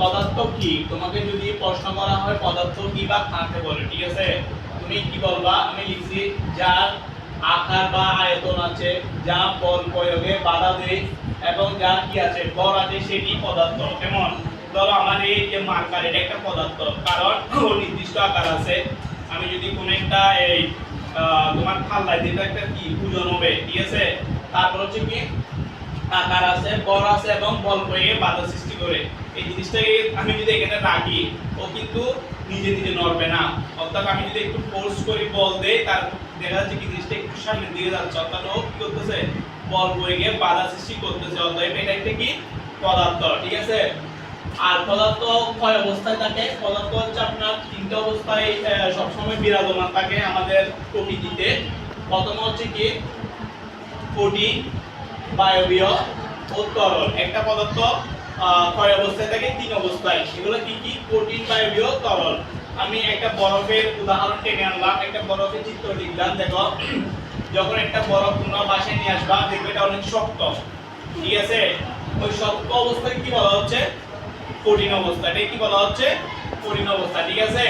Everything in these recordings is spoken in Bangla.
পদার্থ কি, তোমাকে যদি প্রশ্ন করা হয় পদার্থ কি বা কাকে বলে, ঠিক আছে, তুমি কি বলবা? আমি লিখছি যার আকার বা আয়তন আছে, যা বল প্রয়োগে বাধা দেয় এবং যার কি আছে ভর আছে সেটি পদার্থ। কেমন? ধরো আমার এই যে মার্কার, এটা একটা পদার্থ, কারণ ওর নির্দিষ্ট আকার আছে। আমি যদি কোনো একটা এই তোমার খাল্লায় যেটা একটা কি ওজন হবে, ঠিক আছে, তারপর হচ্ছে কি আকার আছে, বল আছে এবং বল প্রয়োগে বাধা সৃষ্টি করে। এই জিনিসটাকে আমি যদি এখানে রাখি, ও কিন্তু নিজে নিজে নড়বে না। অর্থাৎ আমি যদি একটু ফোর্স করি, বল দেই, তার দেখা যাচ্ছে কি জিনিসটা একটু সামনের দিকে যাচ্ছে, অর্থাৎ ও কি করতেছে বল প্রয়োগে বাধা সৃষ্টি করতেছে। অতএব এটা একটা কি পদার্থ, ঠিক আছে। আর পদার্থ কয় অবস্থায় থাকে? পদার্থ হচ্ছে আপনার তিনটা অবস্থায় সবসময় বিরাজমান থাকে আমাদের প্রকৃতিতে। প্রথম হচ্ছে কি কঠিন, বায়বীয় ও তরল। একটা পদার্থ কয় অবস্থায় থাকে? তিন অবস্থায়। এগুলো কি কি? কঠিন, বায়বীয়, তরল। আমি একটা বরফের উদাহরণ টেনে আনলাম, একটা বরফের চিত্র লিখলাম। দেখো, যখন একটা বরফ তোমরা বাসায় নিয়ে আসবা, দেখবে এটা অনেক শক্ত, ঠিক আছে। ওই শক্ত অবস্থায় কি বলা হচ্ছে? কঠিন অবস্থা। এটা কি বলা হচ্ছে? কঠিন অবস্থা, ঠিক আছে।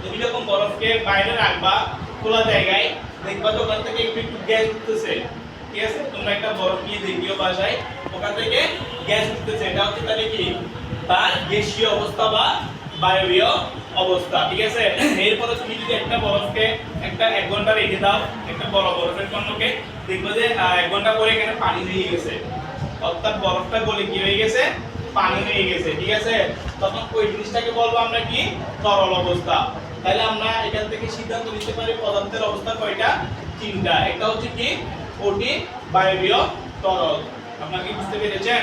তুমি যখন বরফকে বাইরে রাখবা খোলা জায়গায়, দেখবা তো ওখান থেকে একটু একটু গ্যাস উঠতেছে, ঠিক আছে। তোমরা একটা বরফ নিয়ে দেখিও বাসায়, ওখান থেকে গ্যাস উঠতেছে, এটা হচ্ছে তাহলে কি তার গ্যাসীয় অবস্থা বা বায়বীয় অবস্থা, ঠিক আছে। এরপরে তুমি যদি একটা বরফকে একটা 1 ঘন্টা রেখে দাও, একটা বড় বরফের কণাকে, দেখবে যে 1 ঘন্টা পরে এখানে পানি হয়ে গেছে, অর্থাৎ বরফটা গলে কি হয়ে গেছে? পানি হয়ে গেছে, ঠিক আছে। তখন ওই জিনিসটাকে বলবো আমরা কি? তরল অবস্থা। তাহলে আমরা এখান থেকে সিদ্ধান্ত নিতে পারি পদার্থের অবস্থা কয়টা? তিনটা। একটা হচ্ছে কি কঠিন, বায়বীয়, তরল। আপনারা কি বুঝতে পেরেছেন?